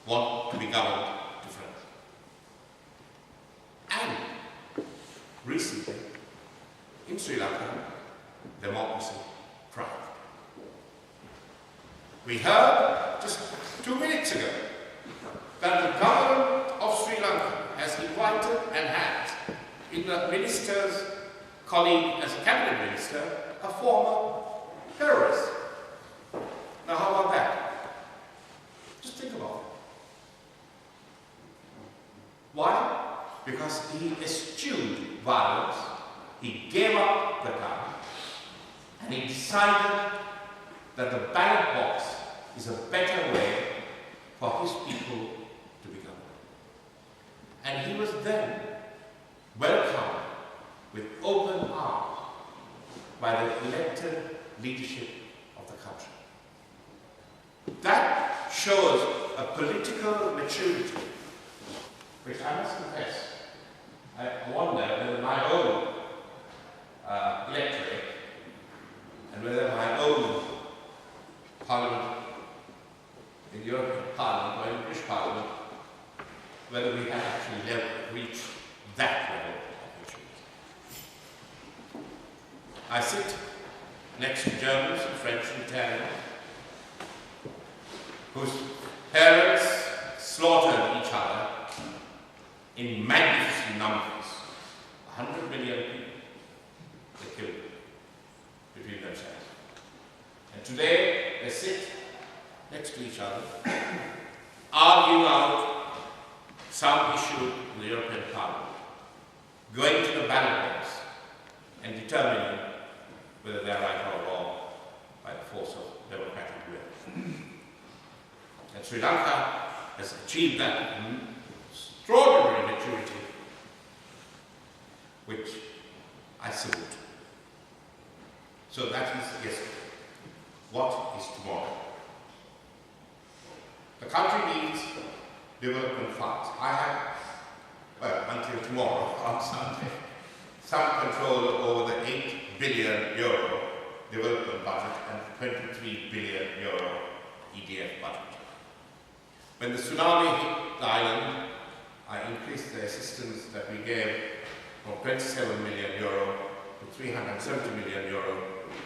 want to be governed differently. And recently, in Sri Lanka, democracy thrived. We heard just 2 minutes ago that the government of Sri Lanka has invited and has, in the minister's colleague as a cabinet minister, a former terrorist. Now how about that? Just think about it. Why? Because he eschewed violence, he gave up the gun, and he decided that the ballot box is a better way for his people to be governed. And he was then welcomed with open arms by the elected leadership of the country. That shows a political maturity, which I must confess, I wonder whether my own electorate and whether my own Parliament, in the European Parliament or in the British Parliament, whether we have actually reached that level of maturity. I sit next to Germans, French and Italians, whose parents slaughtered each other in magnificent numbers. 100 million people they killed between themselves. And today they sit next to each other, arguing out some issue in the European Parliament, going to the ballot box and determining whether they are right or wrong by the force of democratic will. And Sri Lanka has achieved that extraordinary maturity, which I salute. So that is yesterday. What is tomorrow? The country needs development funds. I have, well, until tomorrow, on Sunday, some control over the 8 billion euro development budget and 23 billion euro EDF budget. When the tsunami hit the island, I increased the assistance that we gave from 27 million euro to 370 million euro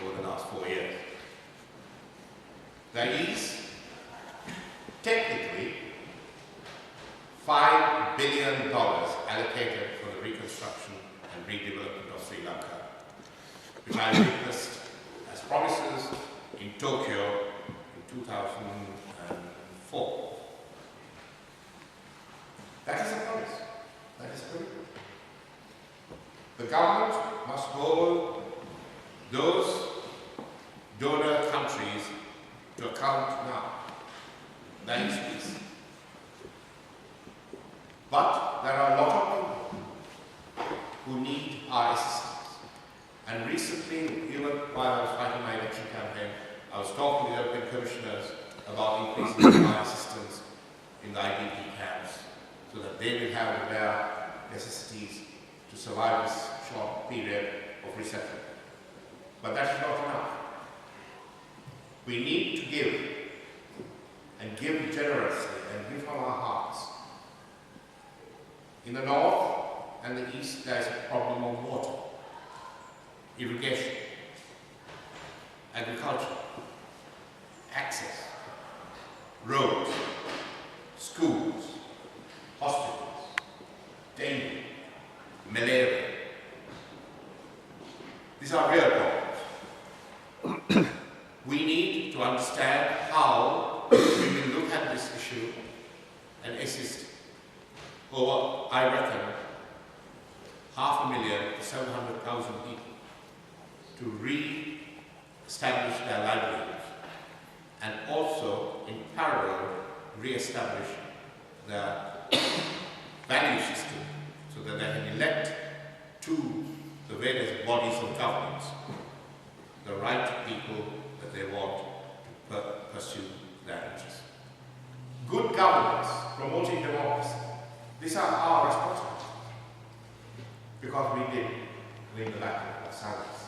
over the last 4 years. There is technically $5 billion allocated for the reconstruction and redevelopment of Sri Lanka, which I witnessed as promises in Tokyo in 2004. That is a promise. That is political. The government must hold those donor countries to account now. That is peace. But there are a lot of people who need our assistance. And recently, even while I was fighting my election campaign, I was talking to the European commissioners about increasing our assistance in the IDP camps so that they will have their necessities to survive this short period of resettlement. But that's not enough. We need to give, and give generously, and give from our hearts. In the north and the east, there is a problem of water, irrigation, agriculture, access, roads, schools, hospitals, dengue, malaria. These are real problems. We need to understand how we will look at this issue and assist over, I reckon, 500,000 to 700,000 people to re-establish their livelihoods and also, in parallel, re-establish their value system so that they can elect to the various bodies of governance the right people that they want to pursue their interests. Good governance, promoting democracy, these are our responsibilities because we did win the battle of silence.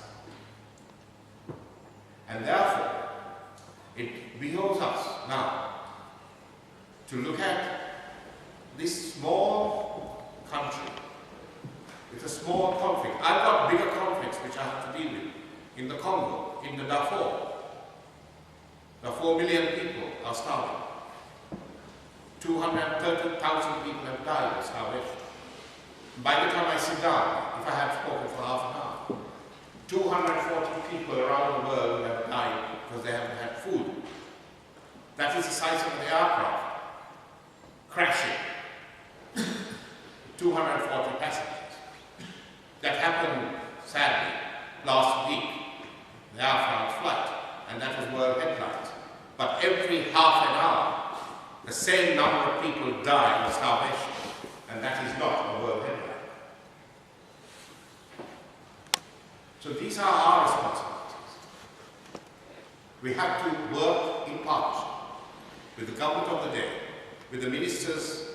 And therefore, it behoves us now to look at this small country with a small conflict. I've got bigger conflicts which I have to deal with in the Congo, in the Darfur. 4 million people are starving. 230,000 people have died of starvation. By the time I sit down, if I have spoken for half an hour, 240 people around the world have died because they haven't had food. That is the size of the aircraft crashing. 240 passengers. That happened, sadly, last week, the Air France flight, and that was world headlines. But every half an hour, the same number of people die of starvation, and that is not a world headline. So these are our responsibilities. We have to work in partnership with the government of the day, with the ministers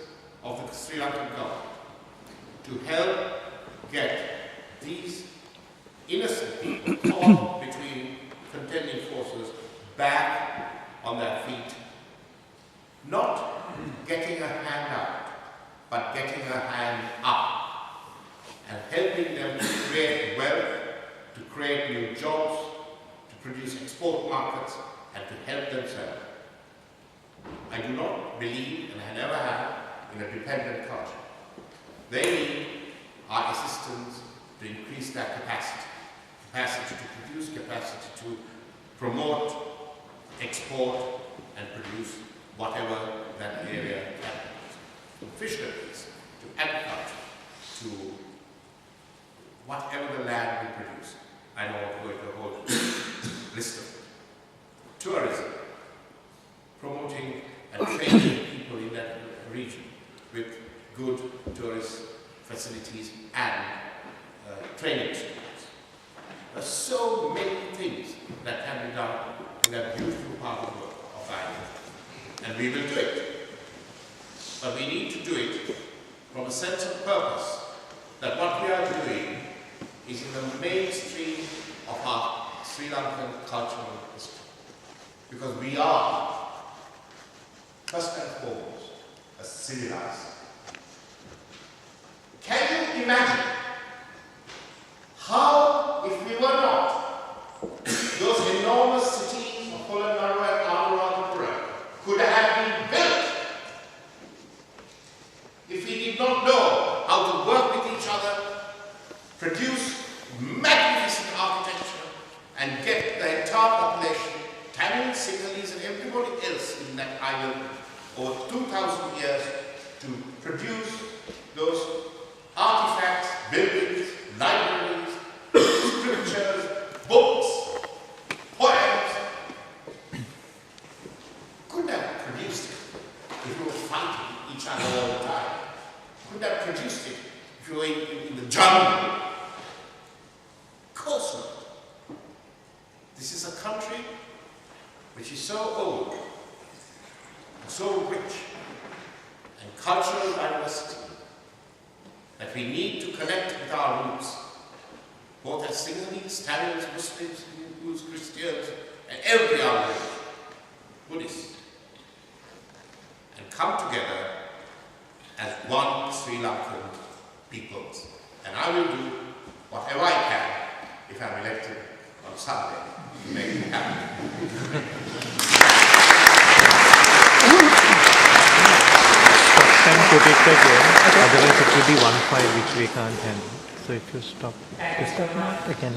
of the Sri Lankan government, to help get these innocent people caught between contending forces back on their feet, not getting a hand out, but getting a hand up, and helping them to create wealth, to create new jobs, to produce export markets, and to help themselves. I do not believe, and I never have, in a dependent culture. They need our assistance to increase their capacity to produce, capacity to promote, export, and produce whatever that area can produce. From fisheries, to agriculture, to whatever the land will produce. I don't want to go into a whole list of it. Tourism, promoting and training people in that region with good tourist facilities and training schools. There are so many things that can be done in that beautiful part of the island, and we will do it. But we need to do it from a sense of purpose, that what we are doing is in the mainstream of our Sri Lankan cultural history. Because we are, first and foremost, a civilized. Can you imagine how, if we were not, those enormous cities of Hon Nirj and Anuradhapura could have been built if we did not know how to work with each other, produce magnificent architecture, and get the entire population, Tamils, Sinhalese, and everybody else in that island over 2,000 years to produce those artifacts, buildings, libraries, scriptures, books, poems. Couldn't have produced it if you were fighting each other all the time. Couldn't have produced it if you were in the jungle. Of course not. This is a country which is so old, and so rich, and cultural diversity, that we need to connect with our roots, both as Sinhalese, Tamils, Muslims, Hindus, Christians, and every other religion, Buddhists, and come together as one Sri Lankan peoples. And I will do whatever I can if I'm elected on Sunday to make it happen. Put it again, otherwise it will be 1 file which we can't handle. So if you stop again,